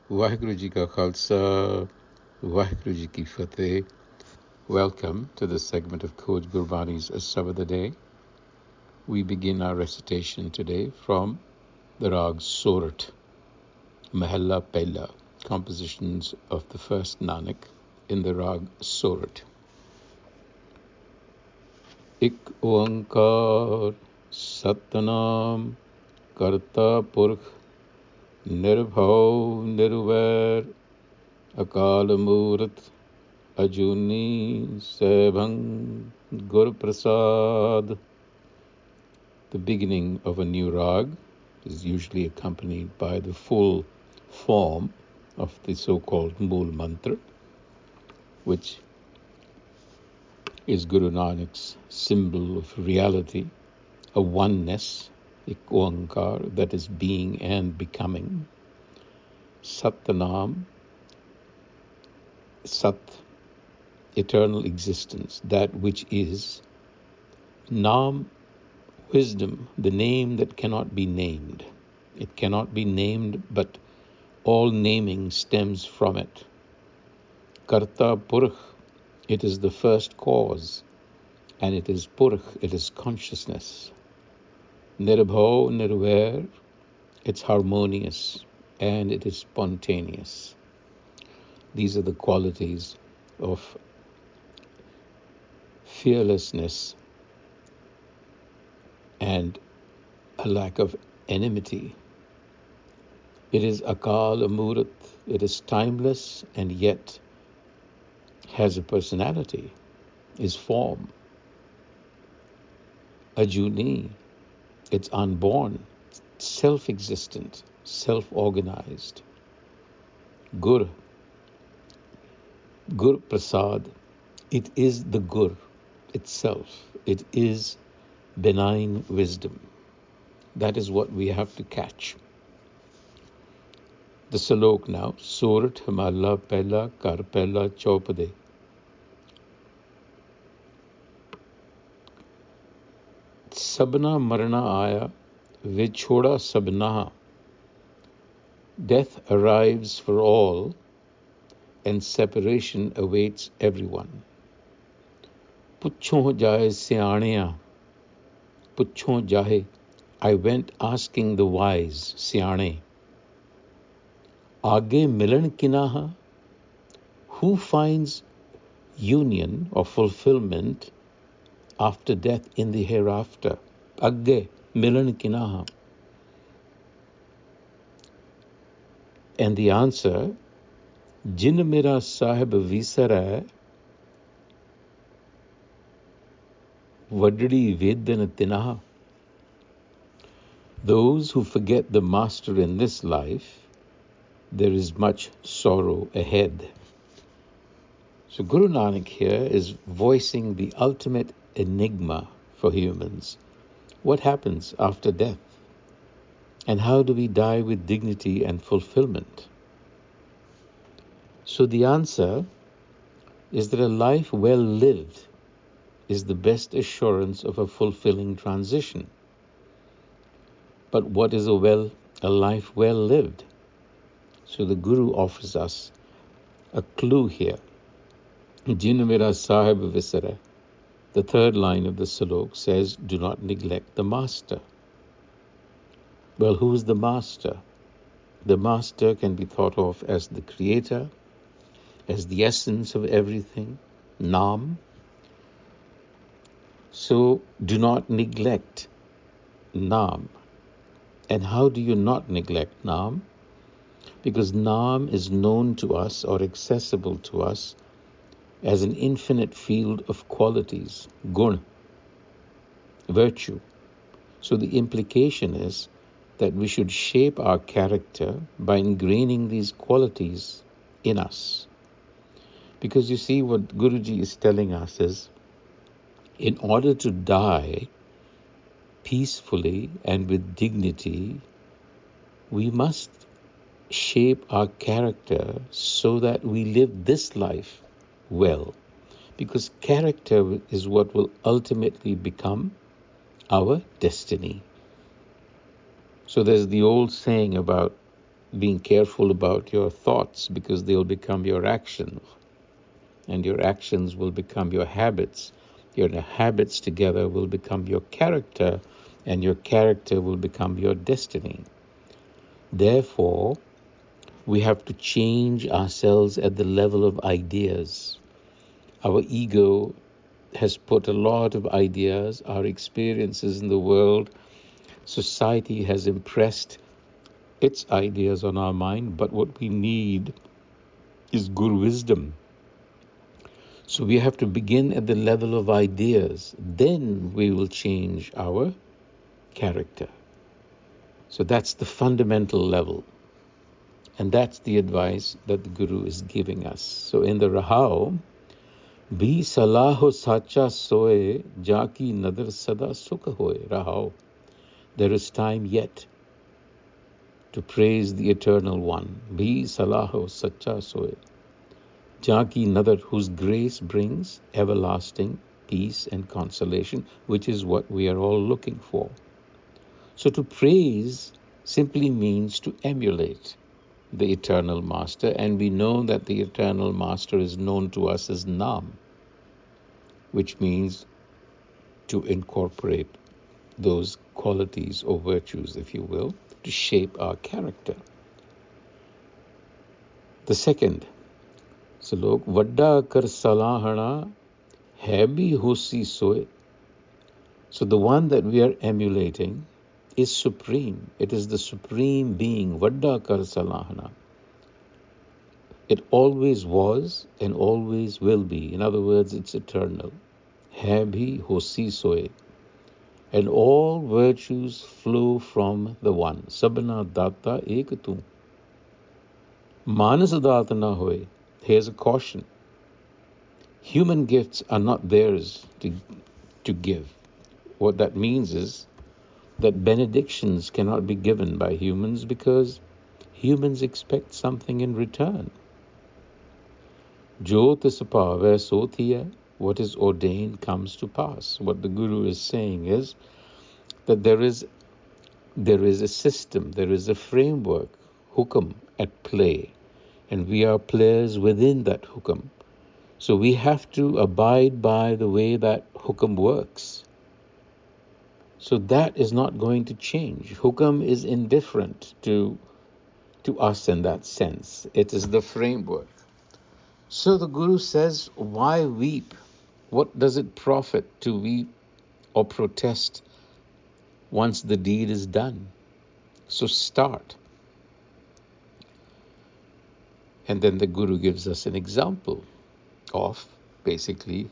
Waheguru Ji Ka Khalsa, Waheguru Ji Ki Fateh. Welcome to this segment of Coach Gurbani's a-sabad-a-day. We begin our recitation today from the Rag Sorat, Mahalla Pehla, compositions of the first Nanak in the Rag Sorat. Ik Oankar Satnam Karta Purkh Nirbhav Nirvair Akal Murth Ajuni Sebhang Gur Prasad. The beginning of a new rag is usually accompanied by the full form of the so-called Mool Mantra, which is Guru Nanak's symbol of reality, a oneness, ek oankar, that is being and becoming. Satnam, Sat, eternal existence, that which is. Nam, wisdom, the name that cannot be named. It cannot be named, but all naming stems from it. Karta Purkh, it is the first cause, and it is Purkh, it is consciousness. Nirbhav Nirvair, it's harmonious and it is spontaneous. These are the qualities of fearlessness and a lack of enmity. It is Akal Amurat, it is timeless and yet has a personality, is form. Ajuni, it's unborn, self-existent, self-organized. Gur Prasad, it is the Gur itself. It is benign wisdom. That is what we have to catch. The Salok now, Surat Mahalla Pehla Kar Pehla Chaupade. Sabhana Marana Aia, Vichoda Sabhana. Death arrives for all, and separation awaits everyone. Puchho jaye siyaneya, puchho jahe, I went asking the wise, siyane. Aage milan kinaha, who finds union or fulfillment after death in the hereafter? Agge milan kinaha. And the answer, Jin mera sahib visara, vaddi vedan tinaha. Those who forget the master in this life, there is much sorrow ahead. So Guru Nanak here is voicing the ultimate enigma for humans. What happens after death? And how do we die with dignity and fulfillment? So the answer is that a life well lived is the best assurance of a fulfilling transition. But what is a life well lived? So the Guru offers us a clue here. Jin mera sahib visare. The third line of the Salok says, do not neglect the master. Well, who is the master? The master can be thought of as the creator, as the essence of everything, Nam. So do not neglect Nam. And how do you not neglect Nam? Because Nam is known to us or accessible to us as an infinite field of qualities, gun, virtue. So the implication is that we should shape our character by ingraining these qualities in us. Because you see, what Guruji is telling us is, in order to die peacefully and with dignity, we must shape our character so that we live this life well. Because character is what will ultimately become our destiny. So there's the old saying about being careful about your thoughts, because they'll become your actions, and your actions will become your habits. Your habits together will become your character, and your character will become your destiny. Therefore, we have to change ourselves at the level of ideas. Our ego has put a lot of ideas, our experiences in the world, society has impressed its ideas on our mind, but what we need is Guru wisdom. So we have to begin at the level of ideas, then we will change our character. So that's the fundamental level. And that's the advice that the Guru is giving us. So in the Rahao, Bhi salaho sacha soe, jaki nadar sada sukha hoye. Rahao. There is time yet to praise the Eternal One. Bhi salaho sacha soe, jaki nadar, whose grace brings everlasting peace and consolation, which is what we are all looking for. So to praise simply means to emulate the Eternal Master, and we know that the Eternal Master is known to us as Nam, which means to incorporate those qualities or virtues, if you will, to shape our character. The second slok, Vadda kar salahana hai bhi hosi soe. So the one that we are emulating is supreme. It is the supreme being, Vadda kar salahana. It always was and always will be. In other words, it's eternal. Hai bhi hosi soe. And all virtues flow from the one. Sabhana datta ek tu. Manas datta na hoye. Here's a caution. Human gifts are not theirs to give. What that means is that benedictions cannot be given by humans because humans expect something in return. Jo tis pave so thiya, what is ordained comes to pass. What the Guru is saying is that there is a system, there is a framework, hukam at play, and we are players within that hukam. So we have to abide by the way that hukam works. So that is not going to change. Hukam is indifferent to us in that sense. It is the framework. So the Guru says, why weep? What does it profit to weep or protest once the deed is done? So start. And then the Guru gives us an example of basically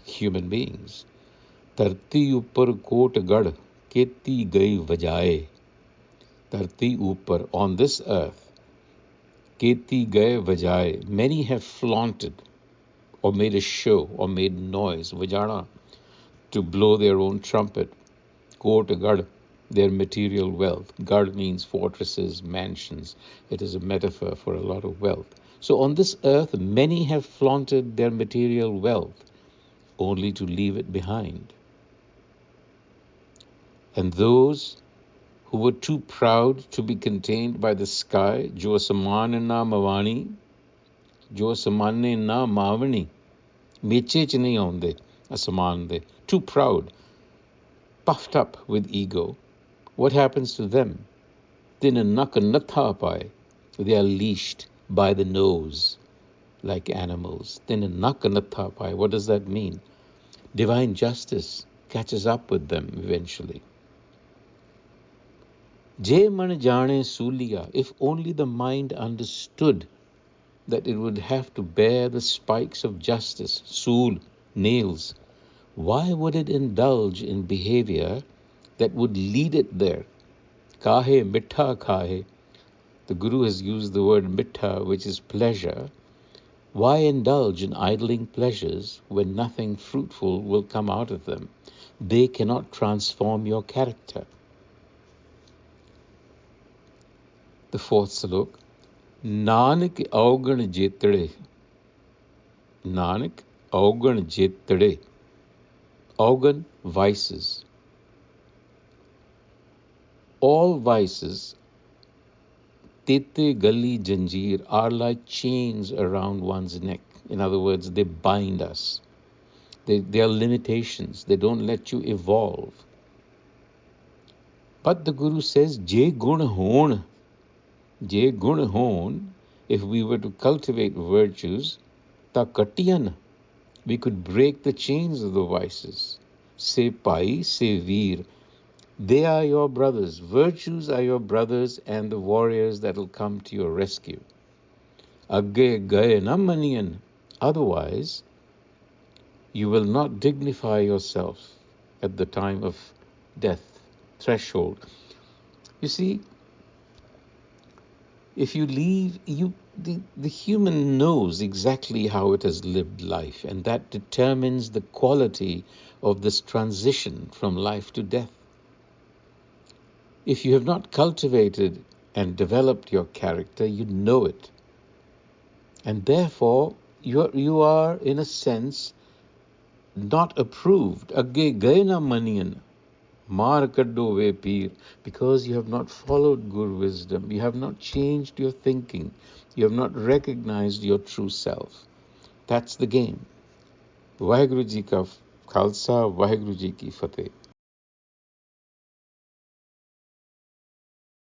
human beings. Tarti upar kot gad, keti gai vajaye. Tarti upar, on this earth, keti gai vajaye. Many have flaunted or made a show or made noise, vajana, to blow their own trumpet. Kot gad, their material wealth. Gad means fortresses, mansions. It is a metaphor for a lot of wealth. So on this earth, many have flaunted their material wealth only to leave it behind. And those who were too proud to be contained by the sky, jo saman na mavani, jo samanne na mavani, meche ch nahi aunde, asaman de, too proud, puffed up with ego. What happens to them? Tin nak natha pai, they are leashed by the nose like animals. Tin nak natha pai, what does that mean? Divine justice catches up with them eventually. Je man jane suliya, if only the mind understood that it would have to bear the spikes of justice, sool, nails, why would it indulge in behavior that would lead it there? Kahe mitha kahe. The Guru has used the word mitha, which is pleasure. Why indulge in idling pleasures when nothing fruitful will come out of them? They cannot transform your character. The fourth slok. Nanak augan jetade. Nanak augan jetade. Augan, vices. All vices Tete gali janjeer are like chains around one's neck. In other words, they bind us. They are limitations. They don't let you evolve. But the Guru says, Je gun hon, if we were to cultivate virtues, ta katiyan, we could break the chains of the vices. Se pai, se veer, they are your brothers. Virtues are your brothers and the warriors that will come to your rescue. Agge gaye na maniyan. Otherwise, you will not dignify yourself at the time of death, threshold. You see, if you leave, the human knows exactly how it has lived life, and that determines the quality of this transition from life to death. If you have not cultivated and developed your character, you know it. And therefore, you are, in a sense, not approved. Agge gaina maniyan, maar kaddo ve peer, because you have not followed Guru wisdom. You have not changed your thinking. You have not recognized your true self. That's the game. Vaheguru Ji ka Khalsa, Vaheguru Ji ki Fateh.